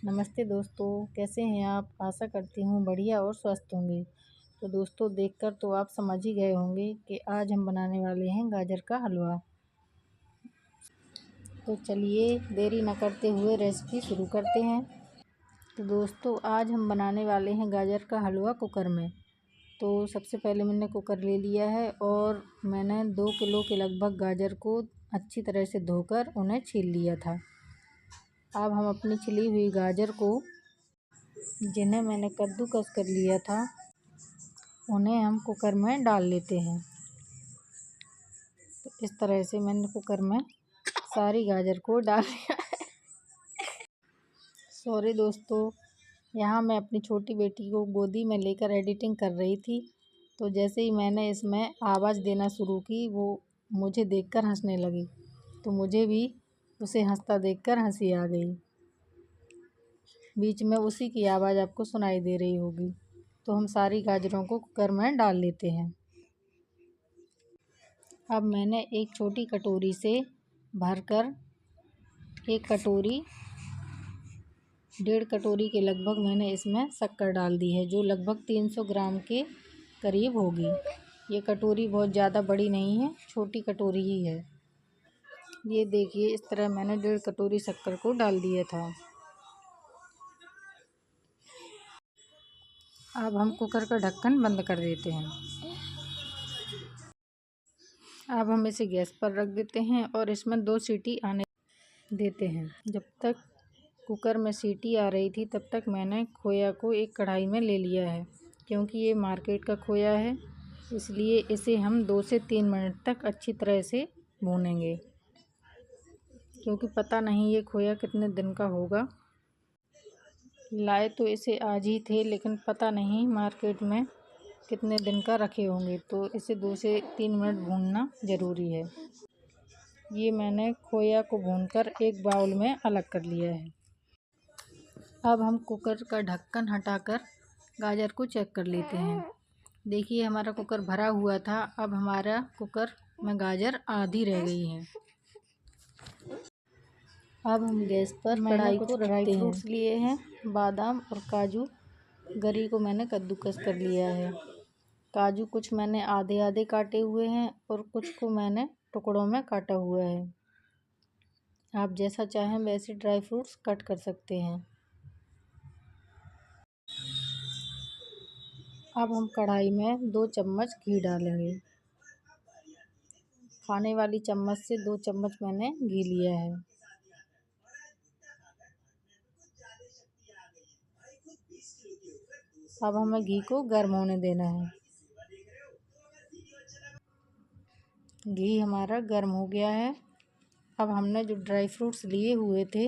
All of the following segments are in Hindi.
नमस्ते दोस्तों, कैसे हैं आप? आशा करती हूँ बढ़िया और स्वस्थ होंगे। तो दोस्तों देखकर तो आप समझ ही गए होंगे कि आज हम बनाने वाले हैं गाजर का हलवा। तो चलिए देरी न करते हुए रेसिपी शुरू करते हैं। तो दोस्तों आज हम बनाने वाले हैं गाजर का हलवा कुकर में। तो सबसे पहले मैंने कुकर ले लिया है और मैंने 2 किलो के लगभग गाजर को अच्छी तरह से धोकर उन्हें छील लिया था। अब हम अपनी छिली हुई गाजर को, जिन्हें मैंने कद्दूकस कर लिया था, उन्हें हम कुकर में डाल लेते हैं। तो इस तरह से मैंने कुकर में सारी गाजर को डाल लिया है। सॉरी दोस्तों, यहाँ मैं अपनी छोटी बेटी को गोदी में लेकर एडिटिंग कर रही थी। तो जैसे ही मैंने इसमें आवाज़ देना शुरू की, वो मुझे देखकर हंसने लगी। तो मुझे भी उसे हंसता देखकर हंसी आ गई। बीच में उसी की आवाज़ आपको सुनाई दे रही होगी। तो हम सारी गाजरों को कुकर में डाल लेते हैं। अब मैंने एक छोटी कटोरी से भरकर 1.5 कटोरी के लगभग मैंने इसमें शक्कर डाल दी है, जो लगभग 300 ग्राम के करीब होगी। ये कटोरी बहुत ज़्यादा बड़ी नहीं है, छोटी कटोरी ही है। ये देखिए, इस तरह मैंने 1.5 कटोरी शक्कर को डाल दिया था। अब हम कुकर का ढक्कन बंद कर देते हैं। अब हम इसे गैस पर रख देते हैं और इसमें 2 सीटी आने देते हैं। जब तक कुकर में सीटी आ रही थी तब तक मैंने खोया को एक कढ़ाई में ले लिया है। क्योंकि ये मार्केट का खोया है, इसलिए इसे हम 2 से 3 मिनट तक अच्छी तरह से भूनेंगे। क्योंकि पता नहीं ये खोया कितने दिन का होगा। लाए तो इसे आज ही थे, लेकिन पता नहीं मार्केट में कितने दिन का रखे होंगे। तो इसे 2 से 3 मिनट भूनना ज़रूरी है। ये मैंने खोया को भूनकर एक बाउल में अलग कर लिया है। अब हम कुकर का ढक्कन हटाकर गाजर को चेक कर लेते हैं। देखिए, हमारा कुकर भरा हुआ था। अब हमारा कुकर में गाजर आधी रह गई है। अब हम गैस पर कढ़ाई को ड्राई फ्रूट्स लिए हैं, बादाम और काजू। गरी को मैंने कद्दूकस कर लिया है। काजू कुछ मैंने आधे आधे काटे हुए हैं और कुछ को मैंने टुकड़ों में काटा हुआ है। आप जैसा चाहें वैसे ड्राई फ्रूट्स कट कर सकते हैं। अब हम कढ़ाई में 2 चम्मच घी डालेंगे। खाने वाली चम्मच से 2 चम्मच मैंने घी लिया है। अब हमें घी को गर्म होने देना है। घी हमारा गर्म हो गया है। अब हमने जो ड्राई फ्रूट्स लिए हुए थे,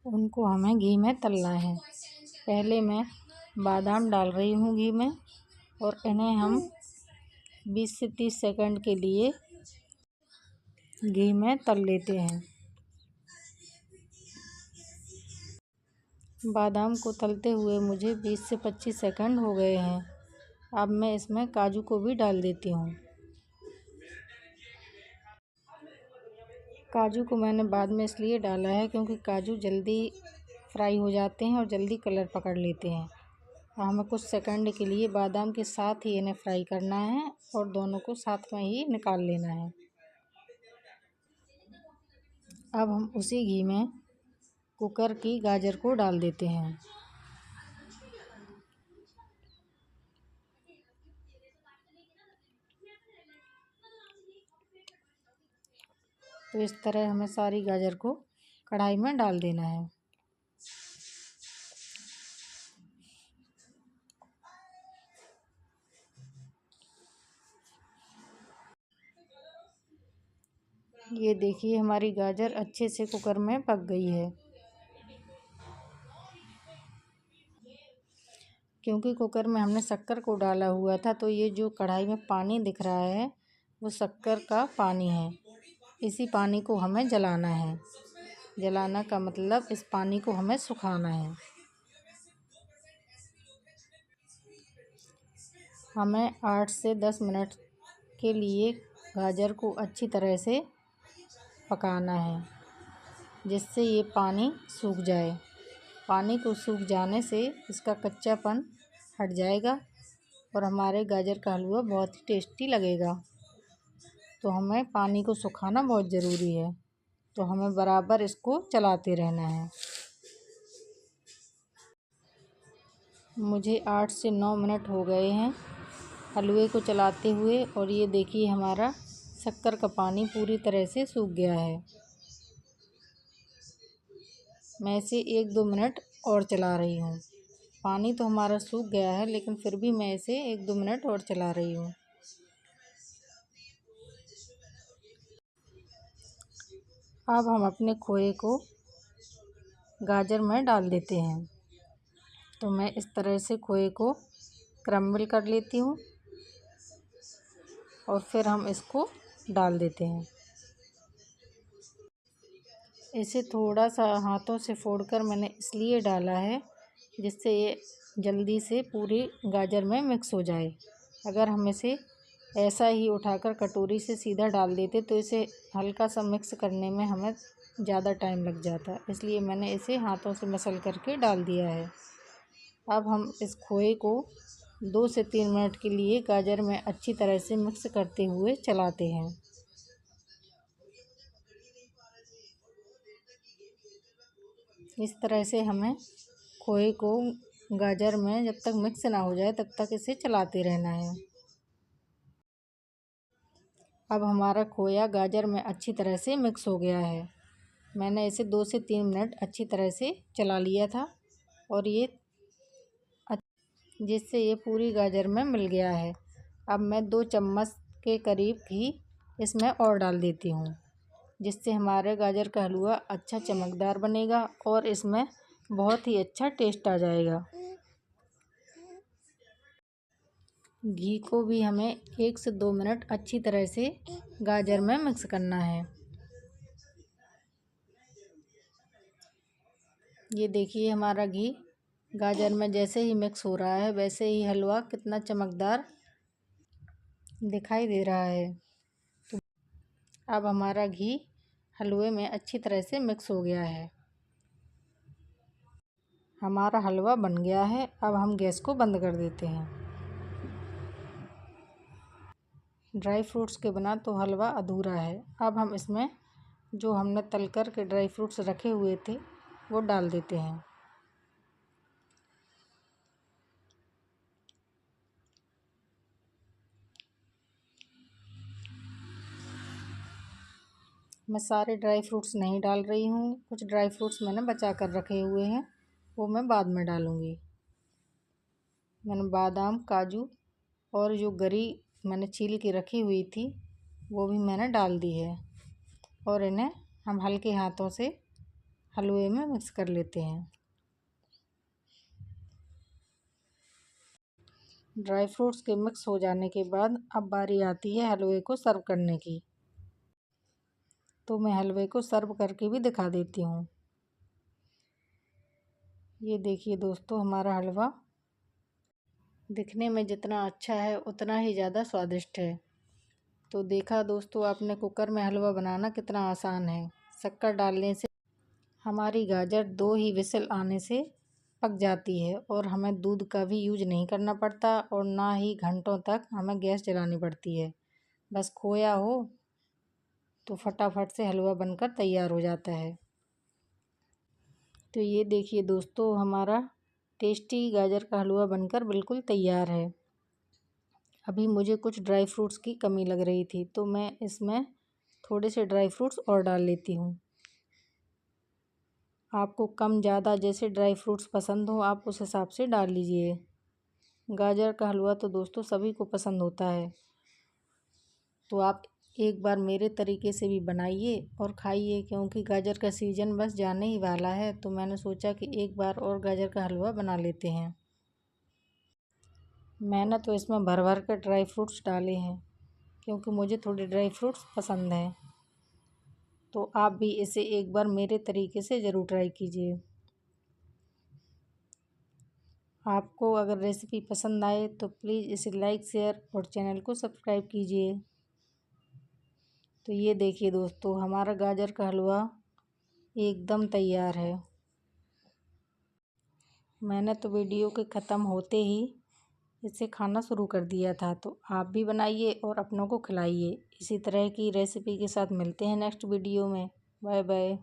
उनको हमें घी में तलना है। पहले मैं बादाम डाल रही हूँ घी में और इन्हें हम 20 से 30 सेकंड के लिए घी में तल लेते हैं। बादाम को तलते हुए मुझे 20 से 25 सेकंड हो गए हैं। अब मैं इसमें काजू को भी डाल देती हूँ। काजू को मैंने बाद में इसलिए डाला है क्योंकि काजू जल्दी फ्राई हो जाते हैं और जल्दी कलर पकड़ लेते हैं। हमें कुछ सेकंड के लिए बादाम के साथ ही इन्हें फ्राई करना है और दोनों को साथ में ही निकाल लेना है। अब हम उसी घी में कुकर की गाजर को डाल देते हैं। तो इस तरह हमें सारी गाजर को कढ़ाई में डाल देना है। ये देखिए, हमारी गाजर अच्छे से कुकर में पक गई है। क्योंकि कुकर में हमने शक्कर को डाला हुआ था, तो ये जो कढ़ाई में पानी दिख रहा है वो शक्कर का पानी है। इसी पानी को हमें जलाना है। जलाना का मतलब इस पानी को हमें सुखाना है। हमें 8 से 10 मिनट के लिए गाजर को अच्छी तरह से पकाना है। जिससे ये पानी सूख जाए। पानी को सूख जाने से इसका कच्चापन हट जाएगा और हमारे गाजर का हलवा बहुत ही टेस्टी लगेगा। तो हमें पानी को सुखाना बहुत ज़रूरी है, तो हमें बराबर इसको चलाते रहना है। मुझे 8 से 9 मिनट हो गए हैं हलवे को चलाते हुए, और ये देखिए हमारा शक्कर का पानी पूरी तरह से सूख गया है। मैं इसे 1-2 मिनट और चला रही हूँ। पानी तो हमारा सूख गया है, लेकिन फिर भी मैं इसे 1-2 मिनट और चला रही हूँ। अब हम अपने खोए को गाजर में डाल देते हैं। तो मैं इस तरह से खोए को क्रम्बल कर लेती हूँ और फिर हम इसको डाल देते हैं। इसे थोड़ा सा हाथों से फोड़कर मैंने इसलिए डाला है जिससे ये जल्दी से पूरी गाजर में मिक्स हो जाए। अगर हम इसे ऐसा ही उठाकर कटोरी से सीधा डाल देते तो इसे हल्का सा मिक्स करने में हमें ज़्यादा टाइम लग जाता, इसलिए मैंने इसे हाथों से मसल करके डाल दिया है। अब हम इस खोए को 2 से 3 मिनट के लिए गाजर में अच्छी तरह से मिक्स करते हुए चलाते हैं। इस तरह से हमें खोए को गाजर में जब तक मिक्स ना हो जाए तब तक इसे चलाते रहना है। अब हमारा खोया गाजर में अच्छी तरह से मिक्स हो गया है। मैंने इसे 2 से 3 मिनट अच्छी तरह से चला लिया था और जिससे ये पूरी गाजर में मिल गया है। अब मैं 2 चम्मच के करीब घी इसमें और डाल देती हूँ, जिससे हमारे गाजर का हलवा अच्छा चमकदार बनेगा और इसमें बहुत ही अच्छा टेस्ट आ जाएगा। घी को भी हमें 1 से 2 मिनट अच्छी तरह से गाजर में मिक्स करना है। ये देखिए हमारा घी गाजर में जैसे ही मिक्स हो रहा है वैसे ही हलवा कितना चमकदार दिखाई दे रहा है। तो अब हमारा घी हलवे में अच्छी तरह से मिक्स हो गया है। हमारा हलवा बन गया है। अब हम गैस को बंद कर देते हैं। ड्राई फ्रूट्स के बिना तो हलवा अधूरा है। अब हम इसमें जो हमने तल कर के ड्राई फ्रूट्स रखे हुए थे वो डाल देते हैं। मैं सारे ड्राई फ्रूट्स नहीं डाल रही हूँ, कुछ ड्राई फ्रूट्स मैंने बचा कर रखे हुए हैं, वो मैं बाद में डालूँगी। मैंने बादाम, काजू और जो गरी मैंने छील के रखी हुई थी वो भी मैंने डाल दी है, और इन्हें हम हल्के हाथों से हलवे में मिक्स कर लेते हैं। ड्राई फ्रूट्स के मिक्स हो जाने के बाद अब बारी आती है हलवे को सर्व करने की। तो मैं हलवे को सर्व करके भी दिखा देती हूँ। ये देखिए दोस्तों, हमारा हलवा दिखने में जितना अच्छा है उतना ही ज़्यादा स्वादिष्ट है। तो देखा दोस्तों आपने, कुकर में हलवा बनाना कितना आसान है। शक्कर डालने से हमारी गाजर 2 ही विसल आने से पक जाती है और हमें दूध का भी यूज नहीं करना पड़ता और ना ही घंटों तक हमें गैस जलानी पड़ती है। बस खोया हो तो फटाफट से हलवा बनकर तैयार हो जाता है। तो ये देखिए दोस्तों, हमारा टेस्टी गाजर का हलवा बनकर बिल्कुल तैयार है। अभी मुझे कुछ ड्राई फ्रूट्स की कमी लग रही थी तो मैं इसमें थोड़े से ड्राई फ्रूट्स और डाल लेती हूँ। आपको कम ज़्यादा जैसे ड्राई फ्रूट्स पसंद हो आप उस हिसाब से डाल लीजिए। गाजर का हलवा तो दोस्तों सभी को पसंद होता है, तो आप एक बार मेरे तरीके से भी बनाइए और खाइए, क्योंकि गाजर का सीज़न बस जाने ही वाला है। तो मैंने सोचा कि एक बार और गाजर का हलवा बना लेते हैं। मैंने तो इसमें भर भर कर ड्राई फ्रूट्स डाले हैं क्योंकि मुझे थोड़े ड्राई फ्रूट्स पसंद हैं। तो आप भी इसे एक बार मेरे तरीके से ज़रूर ट्राई कीजिए। आपको अगर रेसिपी पसंद आए तो प्लीज़ इसे लाइक, शेयर और चैनल को सब्सक्राइब कीजिए। तो ये देखिए दोस्तों, हमारा गाजर का हलवा एकदम तैयार है। मैंने तो वीडियो के ख़त्म होते ही इसे खाना शुरू कर दिया था, तो आप भी बनाइए और अपनों को खिलाइए। इसी तरह की रेसिपी के साथ मिलते हैं नेक्स्ट वीडियो में। Bye bye.